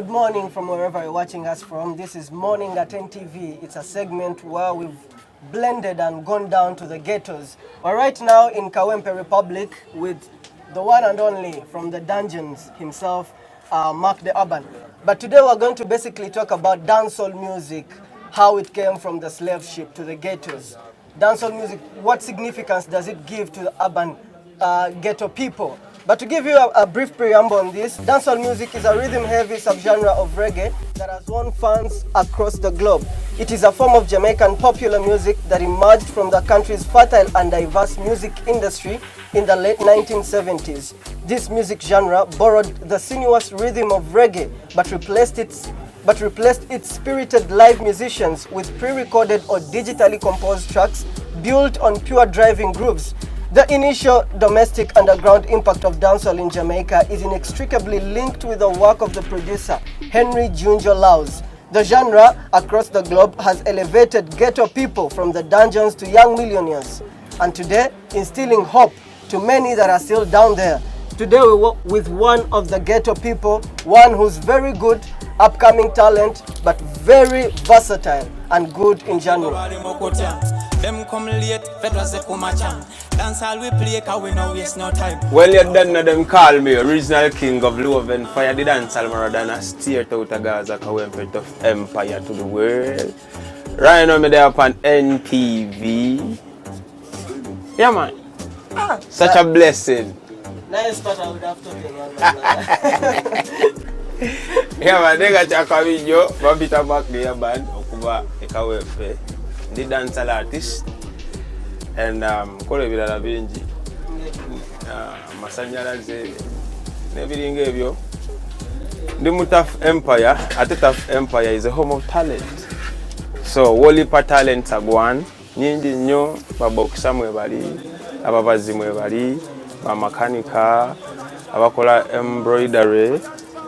Good morning from wherever you're watching us from. This is Morning at NTV. It's a segment where we've blended and gone down to the ghettos. We're right now in Kawempe Republic with the one and only from the dungeons himself, Mark the Urban. But today we're going to basically talk about dancehall music, how it came from the slave ship to the ghettos. Dancehall music, what significance does it give to the urban ghetto people? But to give you a brief preamble on this, dancehall music is a rhythm-heavy subgenre of reggae that has won fans across the globe. It is a form of Jamaican popular music that emerged from the country's fertile and diverse music industry in the late 1970s. This music genre borrowed the sinuous rhythm of reggae, but replaced its spirited live musicians with pre-recorded or digitally composed tracks built on pure driving grooves. The initial domestic underground impact of dancehall in Jamaica is inextricably linked with the work of the producer, Henry Junjo Laws. The genre across the globe has elevated ghetto people from the dungeons to young millionaires, and today instilling hope to many that are still down there. Today we work with one of the ghetto people, one who's very good, upcoming talent, but very versatile and good in general. Them come late, dancehall we play, cause we no waste no time. Well, you don't know them call me original king of love and fire, the dancehall Maradona, steered out of Gaza, Kawempe of empire to the world. Right now, I'm there upon NTV. Yeah, man. Such a blessing. Nice, but I would have to pay. Yeah, man, they got a video, Babita back there, band, Okuba, Kawempe, the dancehall artist. And kole bila bingi masanyala ze nebiringa ebyo ndi mutaf empire ate Taf empire is a home of talent, so wolipa talents agwan nyingi nnyo babokisa mwe bali ababazi mwe bali bamakanika abakola embroidery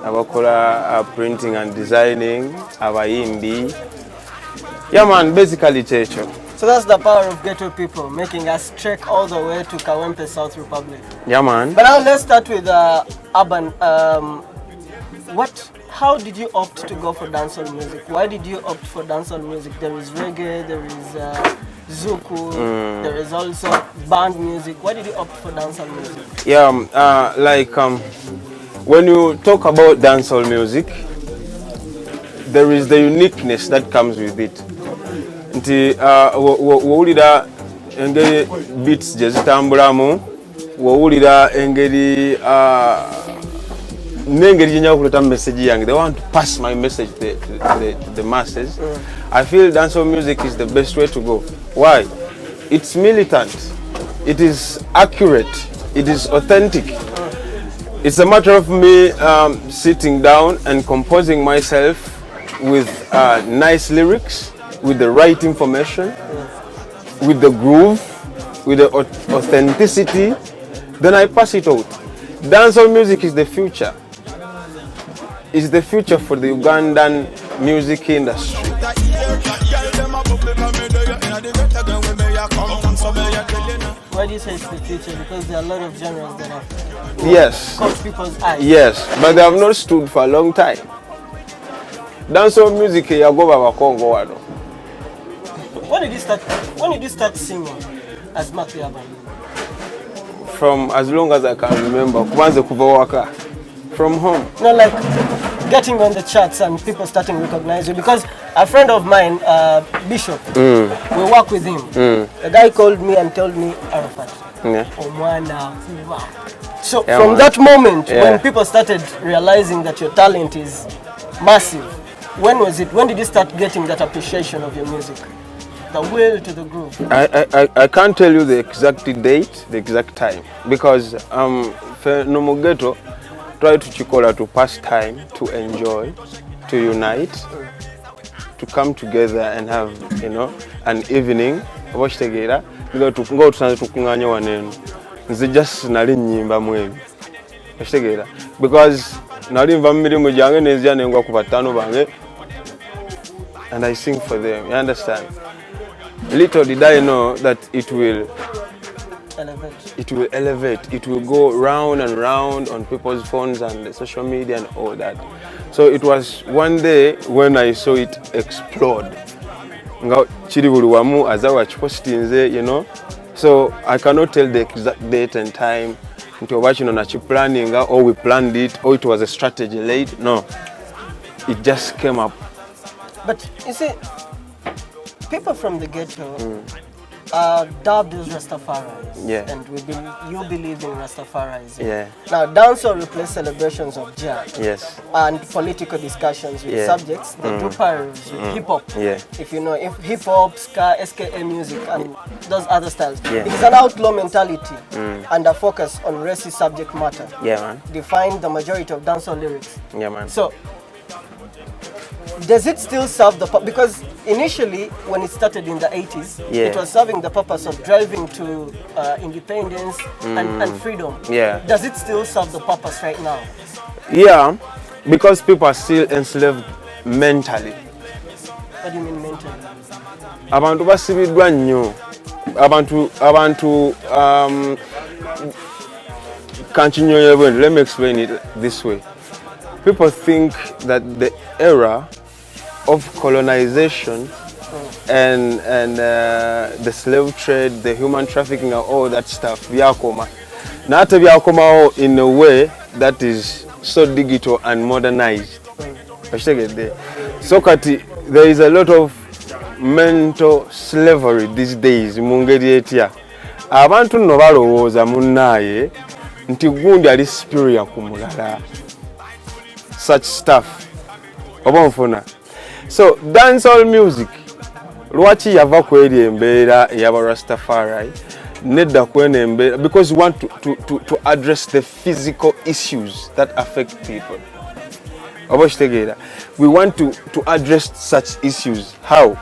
abakola printing and designing abayimbi. Yeah, man, basically checho. So that's the power of ghetto people, making us trek all the way to Kawempe, South Republic. Yeah, man. But now let's start with Urban. How did you opt to go for dancehall music? Why did you opt for dancehall music? There is reggae, there is zuku, there is also band music. Why did you opt for dancehall music? Yeah, when you talk about dancehall music, there is the uniqueness that comes with it. Nti wawulira engeri beats je zitambulamu, wawulira engeri n'engeri gye njagala kuleta message yange. They want to pass my message to the masses. I feel dancehall music is the best way to go. Why? It's militant, it is accurate, it is authentic. It's a matter of me sitting down and composing myself with nice lyrics, with the right information, with the groove, with the authenticity, then I pass it out. Dancehall music is the future. It's the future for the Ugandan music industry. Why do you say it's the future? Because there are a lot of genres that have caught people's eyes. Yes, but they have not stood for a long time. Dancehall music ya go baba Congo wano. When did you start singing as Mark the Urban? From as long as I can remember, kuanze kuva waka. From home. No, like getting on the charts and people starting to recognize you. Because a friend of mine, Bishop, we work with him. The guy called me and told me Arafat. So from that moment, when people started realizing that your talent is massive, when was it? When did you start getting that appreciation of your music? The will to the groove? I can't tell you the exact date, the exact time, because no ghetto try to chikola to pass time, to enjoy, to unite, to come together and have, an evening. Watch together. Because to go to tukunganya wanenu. Nzi just nali nyimba mwebi. Watch together. Because nali mvamiri mujange nezia nengwa kubatano bange. And I sing for them. You understand? Little did I know that it will elevate. It will elevate. It will go round and round on people's phones and the social media and all that. So it was one day when I saw it explode. Nga chiri buli wamu azawa chipostinze, you know. So I cannot tell the exact date and time. Nti oba kino planning, or we planned it, or it was a strategy laid. No, it just came up. But you see, people from the ghetto dubbed as Rastafaris. Yeah. And you believe in Rastafarism. Yeah. Now, dancehall replace celebrations of Jah. Yes. And political discussions with subjects. They do parodies with hip hop. Yeah. If you know, if hip hop, ska, SKA music, and those other styles. Yeah. It is an outlaw mentality and a focus on racist subject matter. Yeah, man. Define the majority of dancehall lyrics. Yeah, man. So, does it still serve the purpose? Because initially, when it started in the 80s, it was serving the purpose of driving to independence and freedom. Yeah. Does it still serve the purpose right now? Yeah, because people are still enslaved mentally. What do you mean mentally? Abantu basibidwa nnyo. Abantu let me explain it this way. People think that the era of colonization and the slave trade, the human trafficking and all that stuff, vyakoma. Not vyakoma in a way that is so digital and modernized. So there is a lot of mental slavery these days. Mungeri etia. Abantu no balowooza munnaye nti gundi ali superior ku mulala. Such stuff. Obonfuna. So dancehall music lwaki yava kweri embeera ey'aba Rastafari nedda kwene embeera because we want to address the physical issues that affect people. We want to address such issues. How?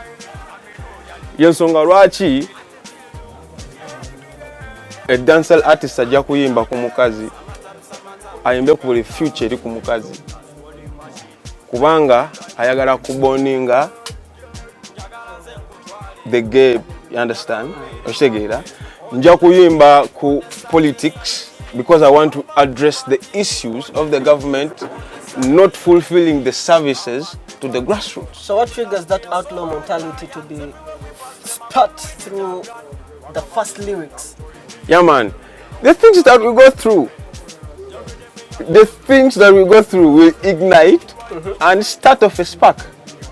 Yensonga lwaki a dancehall artist ajja kuyimba ku mukazi ayimbe ku buli future eri ku mukazi kubanga ayagala kuboninga the gay, you understand? Nja kuyimba ku politics because I want to address the issues of the government not fulfilling the services to the grassroots. So what triggers that outlaw mentality to be spat through the first lyrics? Yeah, man. The things that we go through, will ignite and start off a spark.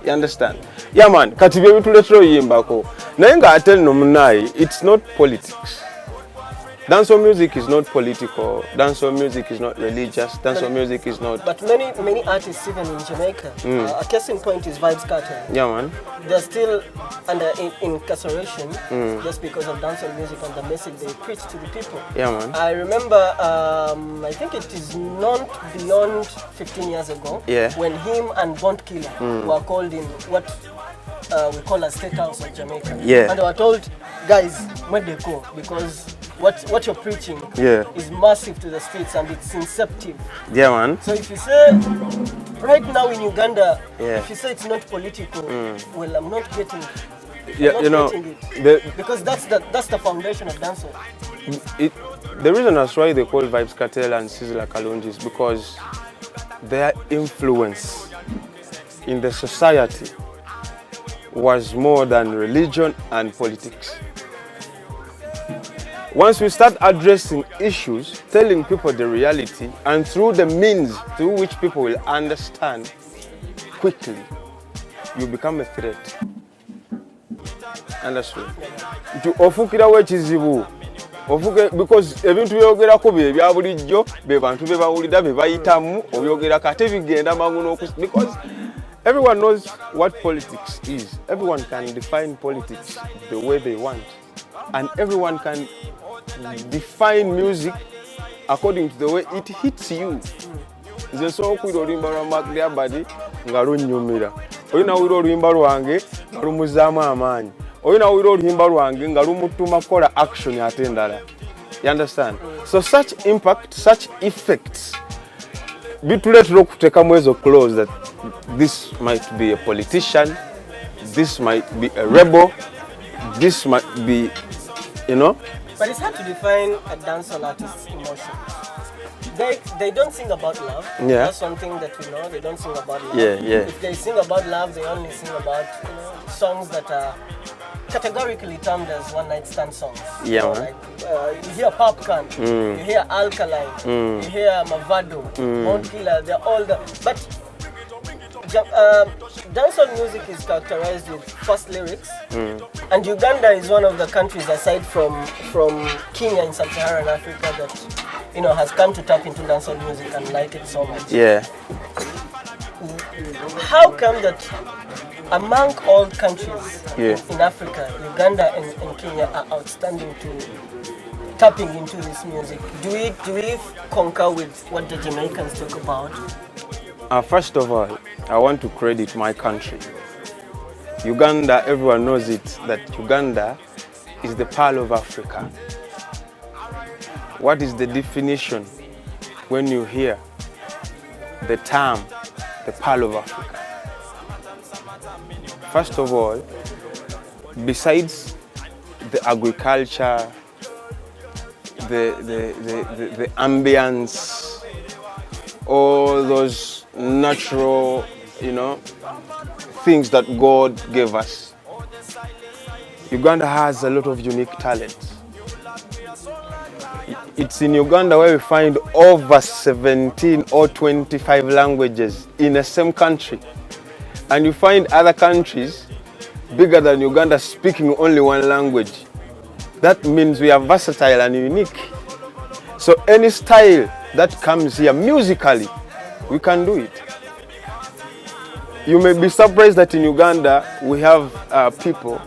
You understand? Yeah, man. Katibe bituletro yimbako. Naye nga ate no munai, it's not politics. Dancehall music is not political. Dancehall music is not religious. Dancehall music is not. But many artists, even in Jamaica, a case in point is Vibes Cartel. Yeah, man. They're still under incarceration just because of dancehall music and the message they preach to the people. Yeah, man. I remember, I think it is not beyond 15 years ago, when him and Bond Killer were called in what we call a state house of Jamaica. Yeah. And they were told, guys, where they go, because what you're preaching is massive to the streets and it's inceptive. Yeah, man. So if you say, right now in Uganda, if you say it's not political, well, I'm not getting it. Yeah, you know, because that's the foundation of dancehall. The reason that's why they call Vibes Cartel and Sizzla Kalonji is because their influence in the society was more than religion and politics. Once we start addressing issues, telling people the reality, and through the means through which people will understand quickly, you become a threat. Understood? Ofukira wechizibu. Because ebintu byogerako bya bulijjo be bantu be bawulira be bayitamu obyogera kate bigenda mangu because everyone knows what politics is. Everyone can define politics the way they want. And everyone can define music according to the way it hits you. Nze so kwira olimba lwa Mark Liabadi nga lunyumira. Oyina wira olimba lwange nga lumuzaamu amaanyi. Oyina wira olimba lwange nga lumutuma kola action ate endala. You understand? So such impact, such effects, bituletera okutekamu ezo clause that this might be a politician, this might be a rebel, this might be, you know. But it's hard to define a dancehall artist's emotion. They don't sing about love. Yeah. That's one thing that we know. They don't sing about love. Yeah, yeah. If they sing about love, they only sing about songs that are categorically termed as one-night stand songs. Yeah, man. Like, you hear Popcorn, you hear Alkaline, you hear Mavado, Mount Killer. They're all the dancehall music is characterized with fast lyrics, and Uganda is one of the countries, aside from Kenya in sub-Saharan Africa, that has come to tap into dancehall music and like it so much. Yeah. How come that among all countries in Africa, Uganda and Kenya are outstanding to tapping into this music? Do we concur with what the Jamaicans talk about? First of all, I want to credit my country. Uganda, everyone knows it, that Uganda is the pearl of Africa. What is the definition when you hear the term, the pearl of Africa? First of all, besides the agriculture, the ambience, all those natural, things that God gave us, Uganda has a lot of unique talents. It's in Uganda where we find over 17 or 25 languages in the same country. And you find other countries bigger than Uganda speaking only one language. That means we are versatile and unique. So any style that comes here musically, we can do it. You may be surprised that in Uganda we have people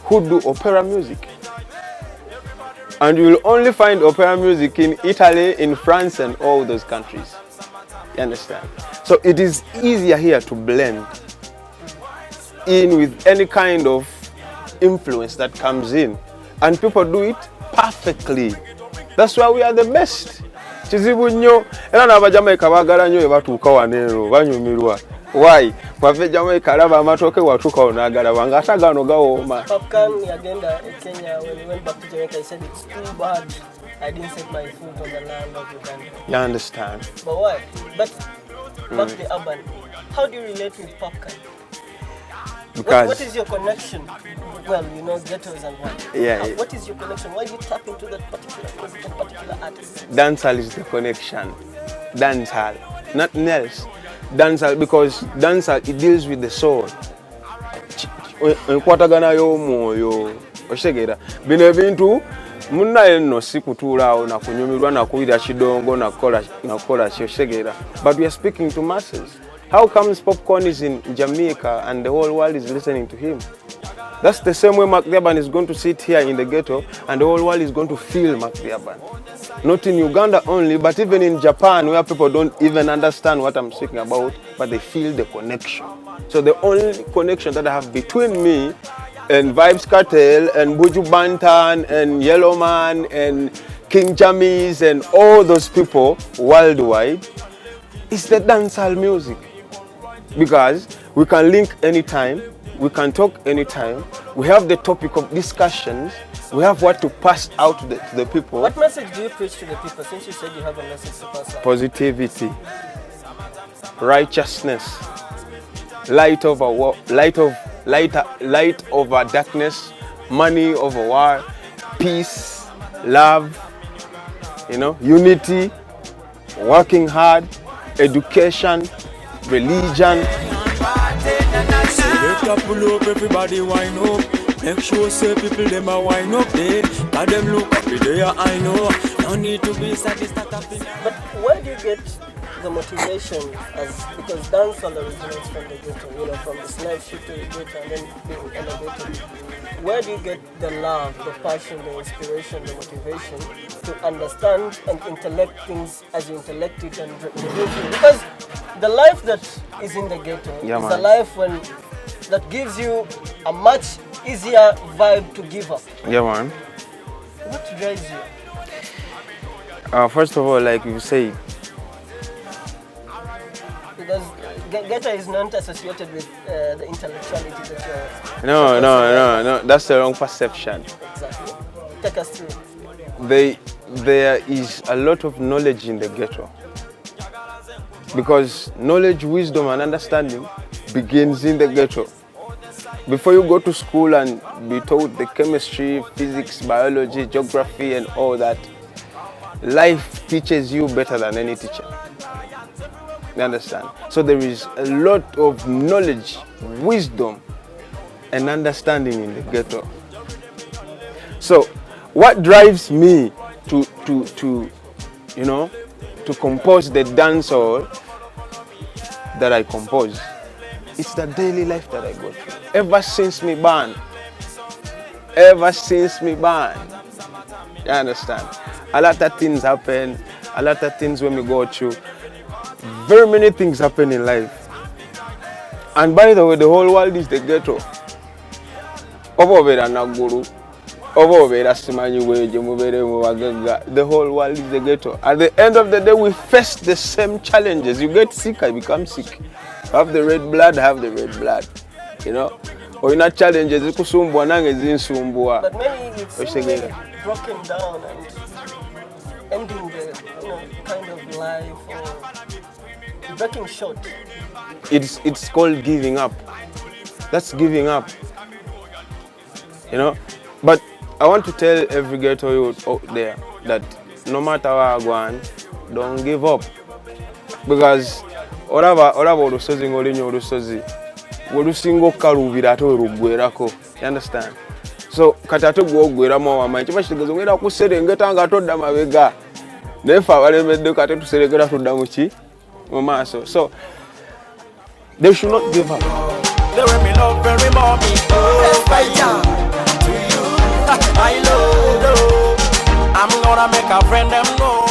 who do opera music. And you will only find opera music in Italy, in France, and all those countries. You understand? So it is easier here to blend in with any kind of influence that comes in. And people do it perfectly. That's why we are the best. Chizibu nnyo era n'Abajamaika baagala nnyo batuuka waneero banyumirwa. Why? Kwave Jamaica alaba amatooke watuuka onaagalaba nga ate gano gawooma. Popcorn yagenda Kenya, when he went back to Jamaica, he said it's too bad I didn't set my foot on the land of Uganda. You understand? But why? But back to the urban. How do you relate with Popcorn? Because what is your connection? Well, ghettos and what? Yeah. What is your connection? Why do you tap into that particular music and particular artist? Dancehall is the connection. Dancehall, nothing else. Dancehall, because dancehall, it deals with the soul. Enkwatagana y'omwoyo oshegera bino ebintu munnaye nno si kutuulaawo nakunyumirwa nakuwulira kidongo nakola kyoshegera, but we are speaking to masses. How comes Popcorn is in Jamaica and the whole world is listening to him? That's the same way Mark Durban is going to sit here in the ghetto and the whole world is going to feel Mark Durban. Not in Uganda only, but even in Japan, where people don't even understand what I'm speaking about, but they feel the connection. So the only connection that I have between me and Vibes Cartel and Buju Bantan and Yellowman and King Jammys and all those people worldwide is the dancehall music. Because we can link anytime, we can talk anytime, we have the topic of discussions, we have what to pass out to the people. What message do you preach to the people, since you said you have a message to pass out? Positivity, righteousness, light over darkness, money over war, peace, love, unity, working hard, education, religion. Pull up, everybody wind up. Make sure say people them a wind up there. But them look up there, I know. No need to be satisfied. But where do you get the motivation? Because dancehall originates from the ghetto, from the slave ship to the ghetto and then being elevated. Where do you get the love, the passion, the inspiration, the motivation to understand and intellect things as you intellect it and reduce it? Because the life that is in the ghetto is a life that gives you a much easier vibe to give up. Yeah, man. What drives you? First of all, like you say, because ghetto is not associated with the intellectuality that you're... No. That's the wrong perception. Exactly. Take us through. There is a lot of knowledge in the ghetto. Because knowledge, wisdom, and understanding begins in the ghetto. Before you go to school and be taught the chemistry, physics, biology, geography, and all that, life teaches you better than any teacher. You understand? So there is a lot of knowledge, wisdom, and understanding in the ghetto. So what drives me to compose the dancehall that I compose? It's the daily life that I go through. Ever since me born. You understand? A lot of things happen, a lot of things when we go through. Very many things happen in life. And by the way, the whole world is the ghetto. The whole world is the ghetto. At the end of the day, we face the same challenges. You get sick, I become sick. Have the red blood, have the red blood. You know? Or in a challenges, but maybe it's really broken down and ending the kind of life or breaking short. It's called giving up. That's giving up. You know? But I want to tell every ghetto youth out there that no matter where I go on, don't give up. Because whatever urusozi ngolinyo urusozi olusingo kalubira ate olugwerako. You understand? So kati ate gwogweramu wamanyi kiba kitegeeza ngenda kuserengeta nga todda mabega naye fe abalemedde kate tuserengeta tudda mu ki mu maaso. So they should not give up. They will me love very mommy. To you, I love. I'm gonna make a friend them know.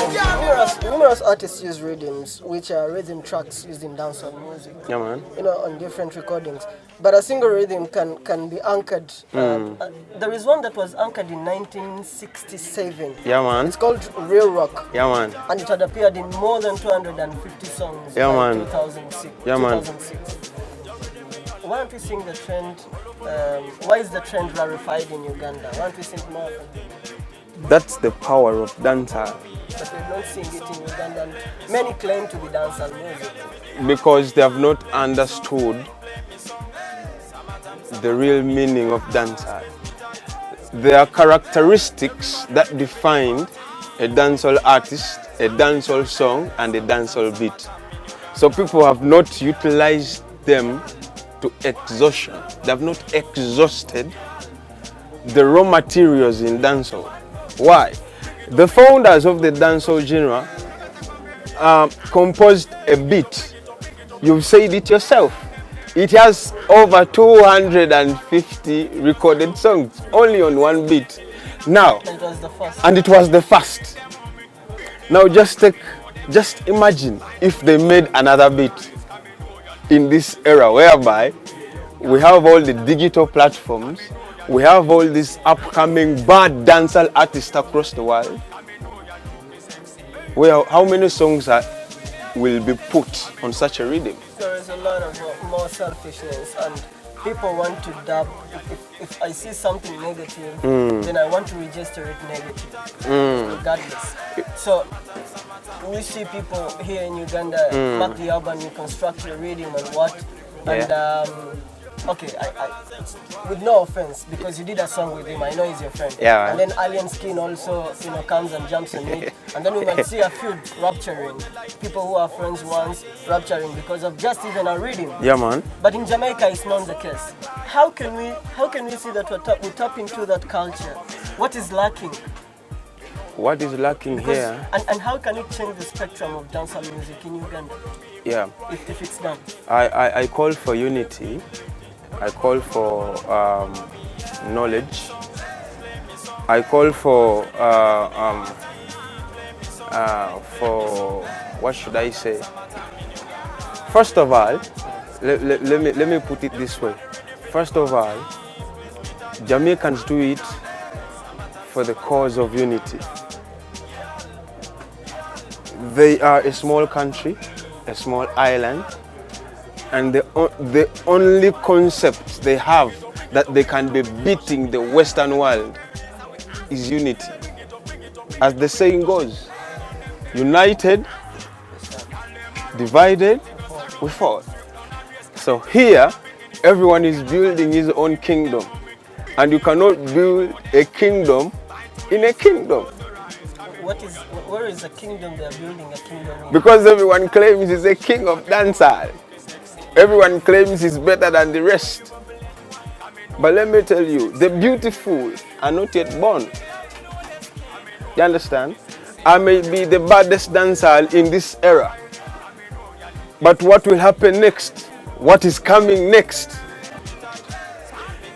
Numerous artists use rhythms, which are rhythm tracks used in dancehall music. Yeah, man. On different recordings. But a single rhythm can be anchored. There is one that was anchored in 1967. Yeah, man. It's called Real Rock. Yeah, man. And it had appeared in more than 250 songs yeah, by man. 2006. Yeah, 2006. Why don't we sing the trend? Why is the trend rarefied in Uganda? Why don't we sing more of it? That's the power of dancehall. But we don't sing it in Uganda. Many claim to be dancehall music. Because they have not understood the real meaning of dancehall. There are characteristics that define a dancehall artist, a dancehall song, and a dancehall beat. So people have not utilized them to exhaustion. They have not exhausted the raw materials in dancehall. Why? The founders of the dancehall genre composed a beat. You've said it yourself. It has over 250 recorded songs only on one beat. Now, and it was the first. Now just imagine if they made another beat in this era whereby we have all the digital platforms, we have all these upcoming bad dancehall artists across the world. Well, how many songs will be put on such a rhythm? There is a lot of more selfishness, and people want to dub. If I see something negative, then I want to register it negative, regardless. So we see people here in Uganda mark the album, you construct your reading and what, and okay, I with no offense, because you did a song with him, I know he's your friend. Yeah. And then Alien Skin also, comes and jumps on it, and then we might see a feud rupturing. People who are friends once rupturing because of just even a reading. Yeah, man. But in Jamaica, it's not the case. How can we see that we tap into that culture? What is lacking? What is lacking here? And how can it change the spectrum of dancehall music in Uganda? Yeah. If it's done. I call for unity. I call for knowledge. I call for what should I say? First of all, let me put it this way. First of all, Jamaicans do it for the cause of unity. They are a small country, a small island, and the only concept they have that they can be beating the Western world is unity. As the saying goes, united, divided, we fall. So here, everyone is building his own kingdom. And you cannot build a kingdom in a kingdom. Where is the kingdom they are building a kingdom in? Because everyone claims he's a king of dancehall. Everyone claims he's better than the rest. But let me tell you, the beautiful are not yet born. You understand? I may be the baddest dancer in this era. But what will happen next? What is coming next?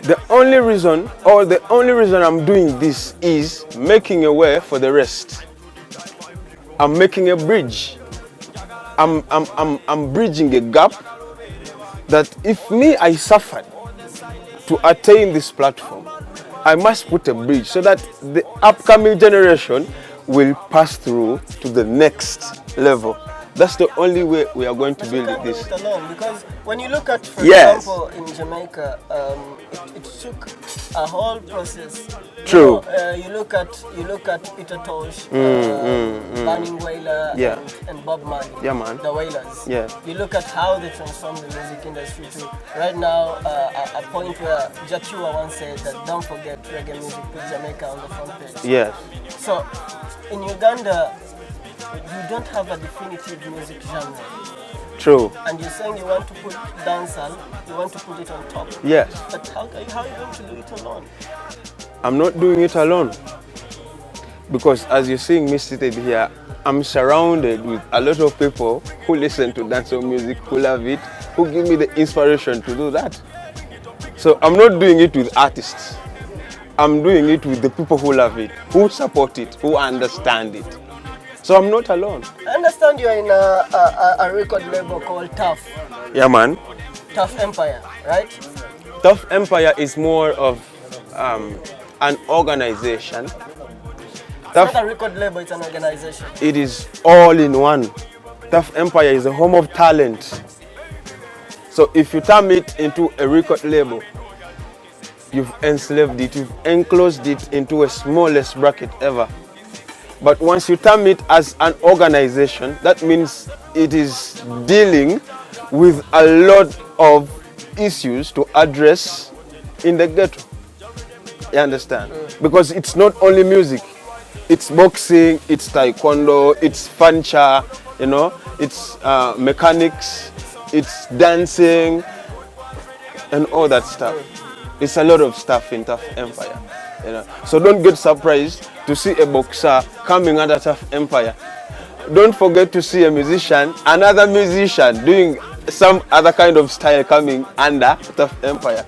The only reason I'm doing this is making a way for the rest. I'm making a bridge. I'm bridging a gap that if I suffered to attain this platform, I must put a bridge so that the upcoming generation will pass through to the next level. That's the only way we are going to build this. Do it alone, because when you look at, for example, in Jamaica, it took a whole process. True. You look at Peter Tosh, Banning Wailer, Yeah. and Bob Marley. Yeah, man. The Wailers. Yeah. You look at how they transformed the music industry to right now, a point where Jachua once said that don't forget reggae music, put Jamaica on the front page. Yes. So, in Uganda, you don't have a definitive music genre. True. And you're saying you want to put dancehall, you want to put it on top. Yes. But how are you going to do it alone? I'm not doing it alone. Because as you're seeing me seated here, I'm surrounded with a lot of people who listen to dancehall music, who love it, who give me the inspiration to do that. So I'm not doing it with artists. I'm doing it with the people who love it, who support it, who understand it. So I'm not alone. I understand you're in a record label called Tough. Yeah, man. Tough Empire, right? Tough Empire is more of an organization. It's not a record label, it's an organization. It is all in one. Tough Empire is a home of talent. So if you turn it into a record label, you've enslaved it, you've enclosed it into a smallest bracket ever. But once you term it as an organization, that means it is dealing with a lot of issues to address in the ghetto. You understand? Because it's not only music. It's boxing, it's taekwondo, it's fancha, it's mechanics, it's dancing, and all that stuff. It's a lot of stuff in Tough Empire. So don't get surprised to see a boxer coming under Tough Empire. Don't forget to see a musician, another musician doing some other kind of style coming under Tough Empire.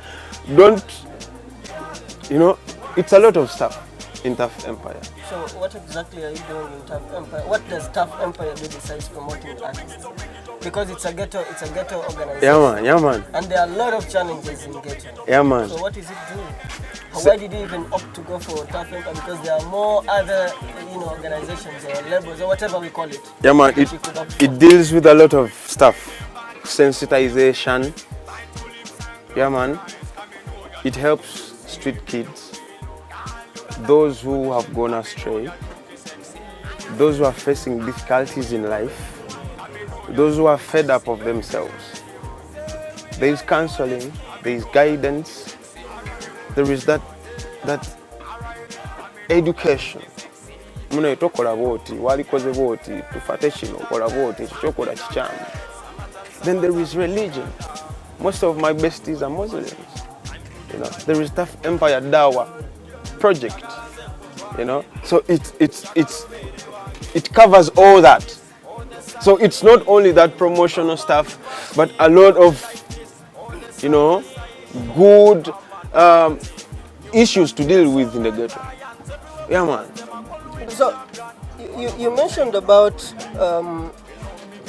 It's a lot of stuff in Tough Empire. So what exactly are you doing in Tough Empire? What does Tough Empire do besides promoting artists? Because it's a ghetto organization. Yeah man. And there are a lot of challenges in ghetto. Yeah man. So what is it doing? Why did you even opt to go for Tough Empire? Because there are more other organizations or labels or whatever we call it. Yeah man, it deals with a lot of stuff. Sensitization. Yeah man. It helps street kids, those who have gone astray, those who are facing difficulties in life, those who are fed up of themselves. There is counseling, there is guidance, there is that education. Then there is religion. Most of my besties are Muslims. There is Tough Empire Dawa project. So it covers all that. So it's not only that promotional stuff, but a lot of good issues to deal with in the ghetto. Yeah man. So you mentioned about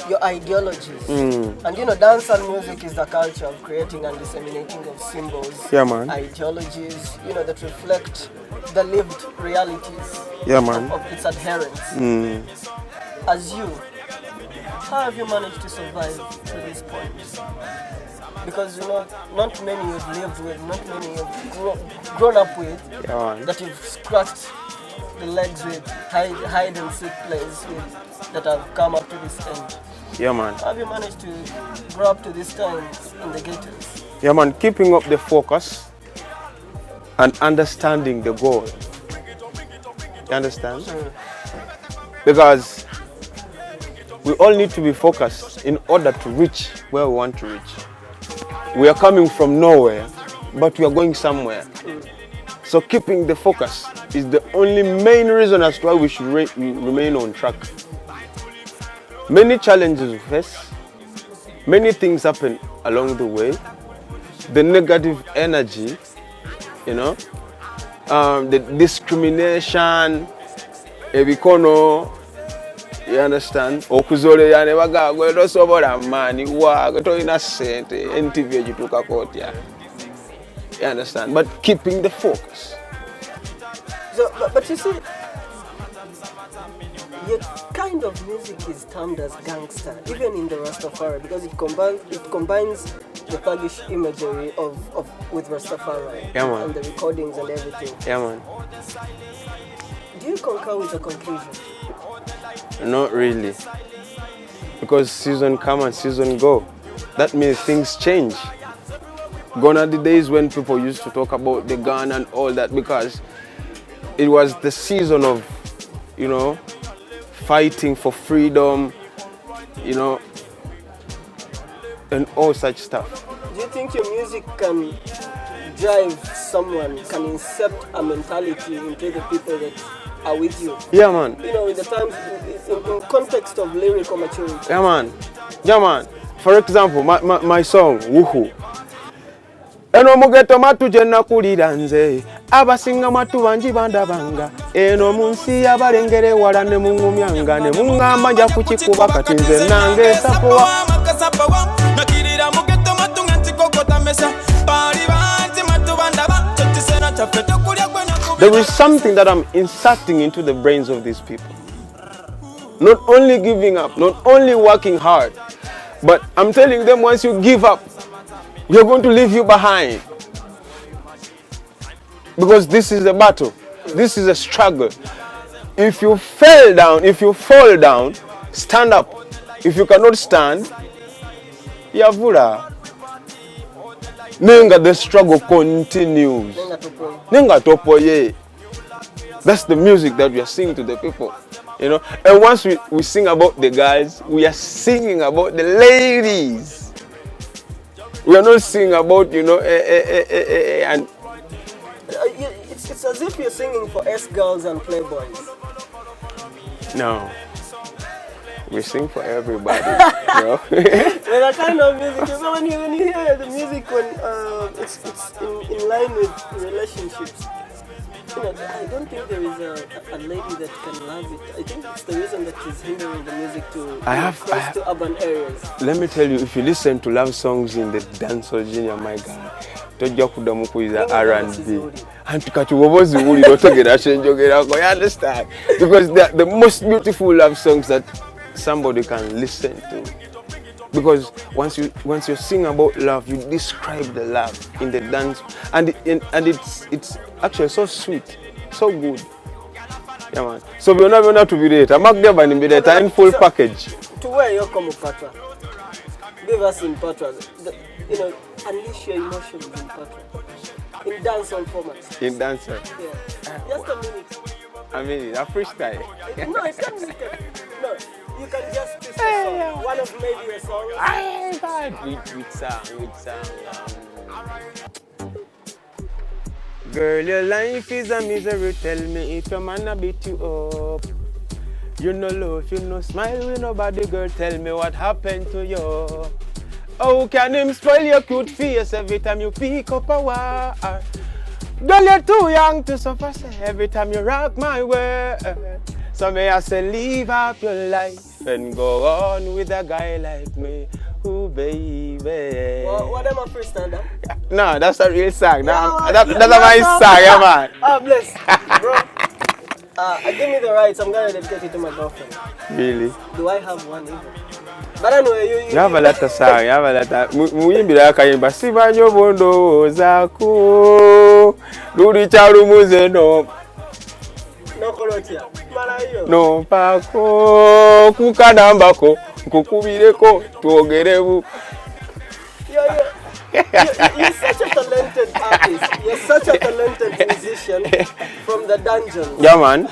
your ideologies. And dancehall music is the culture of creating and disseminating of symbols, ideologies, that reflect the lived realities of its adherents. As you, how have you managed to survive to this point? Because not many you've lived with, not many you've grown up with, that you've scratched the legs with hide and seek plays that have come up to this end. Yeah, man. How have you managed to grow up to this time in the ghettos? Yeah, man, keeping up the focus and understanding the goal. You understand? Because we all need to be focused in order to reach where we want to reach. We are coming from nowhere, but we are going somewhere. So keeping the focus is the only main reason as to why we should remain on track. Many challenges we face, many things happen along the way. The negative energy, you know, the discrimination, ebikono, you understand? Okuzole ya nebaga gwedo sobola mani wa gwedo innocent NTV jituka kotia. You understand? But keeping the focus. So, but you see, your kind of music is termed as gangster, even in the Rastafari, because it combines the thuggish imagery with Rastafari, yeah, man, and the recordings and everything. Yeah, man. Do you concur with the conclusion? Not really, because season come and season go. That means things change. Gone are the days when people used to talk about the gun and all that, because it was the season of, you know, fighting for freedom, you know, and all such stuff. Do you think your music can drive someone, can incept a mentality into the people that are with you? Yeah, man. You know, in the times, in context of lyrical maturity. Yeah, man. Yeah, man. For example, my song, Woohoo. Eno mugeto matu jenna kulira nze abasinga matu banji bandabanga eno munsi abalengere wala ne mungumyanga ne mungamba nja kukikuba kati nze nange sapowa nakirira mugeto matu nganti kokota mesa bali banji matu bandaba chotisena chafeto kulya kwena. There is something that I'm inserting into the brains of these people. Not only giving up, not only working hard, but I'm telling them once you give up, you're going to leave you behind. Because this is a battle. This is a struggle. If you fall down, stand up. If you cannot stand, yavura. Nenga, the struggle continues. Nenga topoye. That's the music that we are singing to the people. You know, and once we sing about the guys, we are singing about the ladies. We are not singing about, you know, and it's as if you're singing for S-girls and playboys. No, we sing for everybody. You know? Well, that kind of music. You know, when you hear the music when it's in line with relationships. You know, I don't think there is a lady that can love it. I think it's the reason that is hindering the music to close to urban areas. Let me tell you, if you listen to love songs in the dancehall genre, my God, tojja kuddamu kuyiza R&B. Anti kati wobozi uli otogera shenjogera ko, you understand? Because they are the most beautiful love songs that somebody can listen to. Because once you sing about love, you describe the love in the dance, and it's actually so sweet, so good. Yeah, man. So we're not going to be late. I'm not going to be late in full package. To where you come, Patra? Give us in Patra. You know, unleash your emotions in Patra. In dancehall format. In dancehall. Yeah. Just a minute. I mean, a freestyle. No, it can't be. No. You can just twist a song. One of maybe your songs. Which song? Girl, your life is a misery. Tell me if your man a beat you up. You no love, you no smile with nobody. Girl, tell me what happened to you. How can him spoil your cute face every time you pick up a war? Girl, you're too young to suffer every time you rock my world. So may I say, live up your life and go on with a guy like me. Ooh, baby. What am I freestyle? No, that's a real song. Yeah, That's my song, yeah, man. Oh, bless. Bro, give me the rights. I'm going to dedicate it to my girlfriend. Really? Do I have one even? But anyway, you have a lot of song. You have a lot of... Muyimbira kayimba sibanyo bondo zako. Duri charu muzeno. No, No pako kukadambako kukubireko tuogerebu. You're such a talented artist. You're such a talented musician from the dungeon. Yeah, man.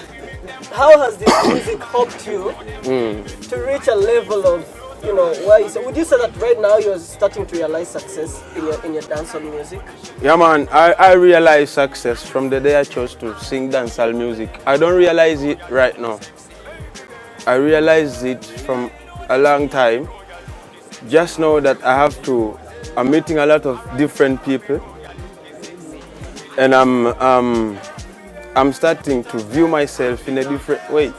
How has this music helped you to reach a level of, where you say, would you say that right now you're starting to realize success in your dancehall music? Yeah, man. I realized success from the day I chose to sing dancehall music. I don't realize it right now. I realized it from a long time. Just know that I'm meeting a lot of different people, and I'm starting to view myself in a different way.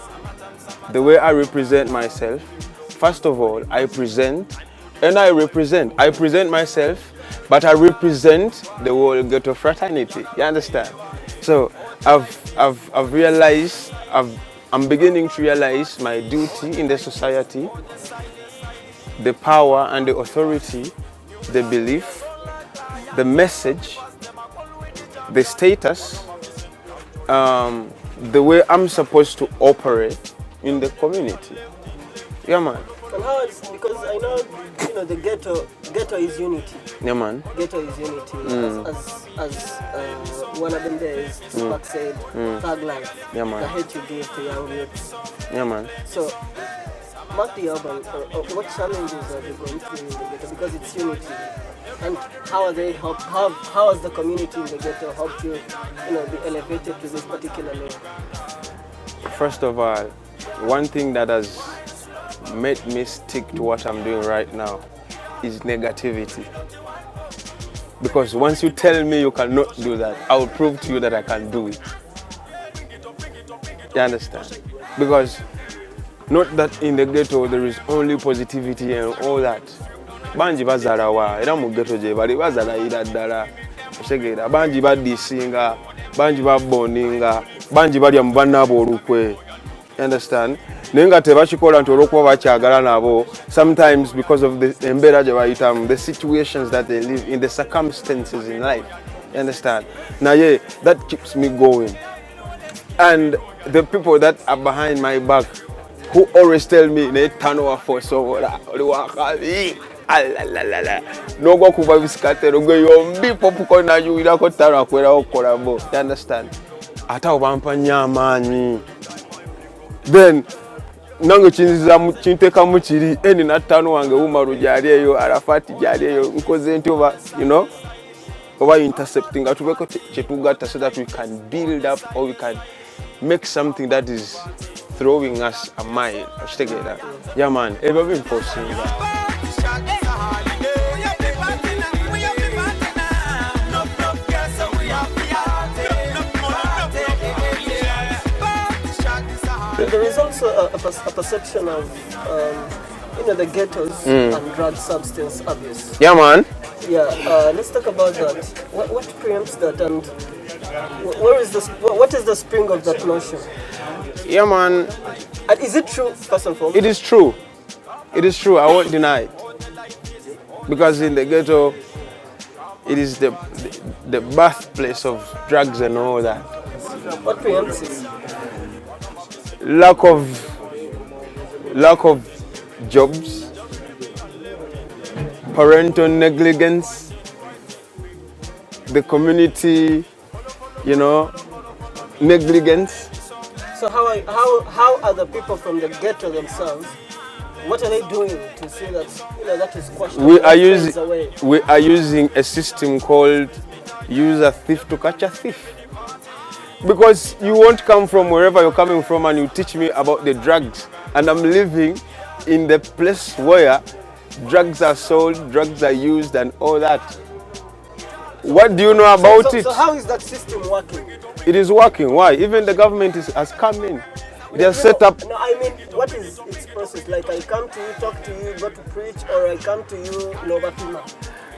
The way I represent myself, first of all, I present and I represent. I present myself, but I represent the whole ghetto fraternity. You understand? So I've realized, I'm beginning to realize my duty in the society, the power and the authority, the belief, the message, the status, the way I'm supposed to operate in the community. Yeah, man. And how it's, because I know, the ghetto is unity. Yeah, man. Ghetto is unity. As one of them days, Tupac said, thug life. Yeah, man. The hate you give to young youths. Yeah, man. So, mark the album, what challenges are they going through in the ghetto? Because it's unity. And how has the community in the ghetto helped you, be elevated to this particular level? First of all, one thing that has made me stick to what I'm doing right now is negativity. Because once you tell me you cannot do that, I will prove to you that I can do it. You understand? Because not that in the ghetto there is only positivity and all that. Banji bazala wa era mu ghetto je bali bazala ira ddala osegeera banji badisinga banji baboninga banji bali mu bannabo olukwe. You understand? Nenga tebakikola nti olwokuba bakyagala nabo, sometimes because of the embeera gye bayitamu, the situations that they live in, the circumstances in life. You understand? Naye that keeps me going. And the people that are behind my back who always tell me ne tano for so no go kuba bisikatero go yombi popcorn na yuira ko tano akwera okola bo. You understand? Ata obampa nyamani. Then nange chinteka muchiri eni na tano wange umaru jali eyo arafati jali eyo nkoze nti over over intercepting atubeko chetugata so that we can build up or we can make something that is throwing us a mile. Yeah, man. Ever been posting that? There is also a perception of, the ghettos and drug substance abuse. Yeah, man. Yeah, let's talk about that. What preempts that, and what is the spring of that notion? Yeah, man. And is it true, first and foremost? It is true. It is true. I won't deny it. Because in the ghetto, it is the birthplace of drugs and all that. What preempts it? Lack of jobs, parental negligence, the community, negligence. So how are the people from the ghetto themselves? What are they doing to see that that is squashed? We are using a system called use a thief to catch a thief. Because you won't come from wherever you're coming from and you teach me about the drugs, and I'm living in the place where drugs are sold, drugs are used, and all that. What do you know about it? So how is that system working? It is working. Why? Even the government has come in. They are set up. No, I mean, what is its process? Like, I come to you, talk to you, go to preach, or I come to you, Novapima?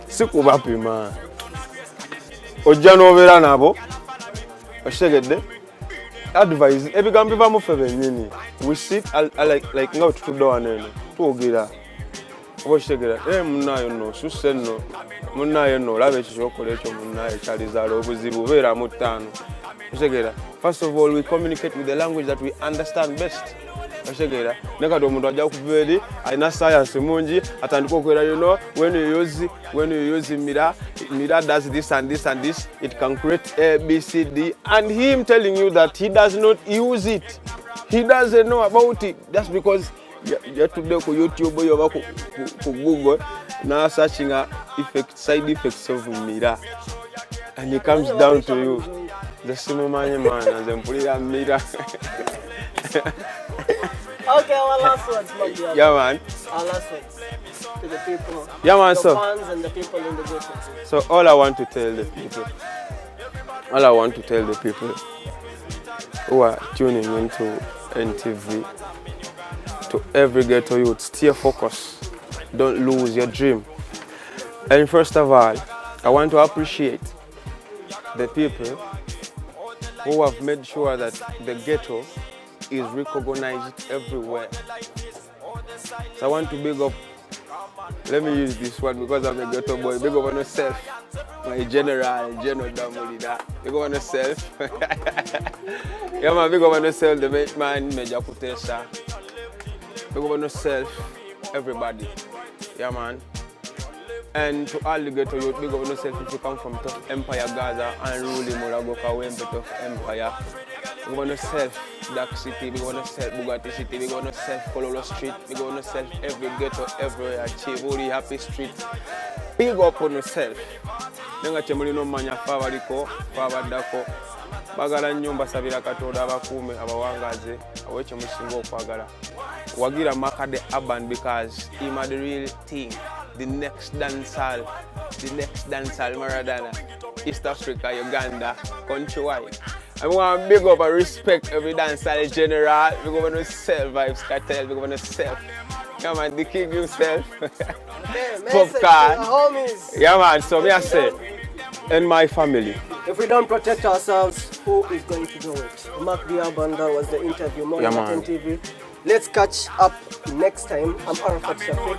Sikubapima. Ojja n'obeera nabo. Oshegedde. Advise. Ebigambo biva mu ffe bennyini. We sit like nga tutudde wano eno. Twogera. Oba oshegera. Munnaayo nno, susse nno. Munnaayo nno, olaba ekyo ky'okola ekyo munnaayo kyalizaala obuzibu. Beera mu ttaano. First of all, we communicate with the language that we understand best. Nekati omuntu ajja kubeeri alina science mungi atandika okwera, you know, when you use Mira does this and this and this, it can create A, B, C, D, and him telling you that he does not use it. He doesn't know about it. That's because you're today on YouTube or you're on Google now searching side effects of Mira, and it comes down to you. The same man and then put it on Mira. Okay, our last words, Magdi. Yeah, man. Our last words to the people, yeah, man, the so fans and the people in the ghetto. So all I want to tell the people who are tuning into NTV, to every ghetto youth, stay focused. Don't lose your dream. And first of all, I want to appreciate the people who have made sure that the ghetto is recognized everywhere. So I want to big up, let me use this one because I'm a ghetto boy, big up on yourself, my general Damolida, big up on yourself. Yeah man, big up on yourself, the man, Major Kutesa, big up on yourself, everybody, yeah man. And to all the ghetto youth, big up on yourself if you come from tough Empire Gaza and ruling Moragoka Wempe tough Empire. Big up on yourself, Dark City, big up on yourself, Bugatti City, big up on yourself, Kololo Street, big up on yourself, every ghetto, everywhere, Chiburi, Happy Street. Big up on yourself. Nenga chemuli no manya favariko, favadako. Bagala nyumba sabira katoda abakume abawangaze aweche musingo okwagala. Wagira Makade Aban because him are the real thing. The next dancehall Maradona, East Africa, Uganda, countrywide. I want to big up and respect every dancehall general. Big up on yourself, Vibes Cartel, big up on yourself. Yeah man, the king himself. Popcorn. Yeah man, so me I say, and my family. If we don't protect ourselves, who is going to do it? Magdi Abanda was the interview, Morning at NTV. Let's catch up next time. I'm Arafat Shafiq.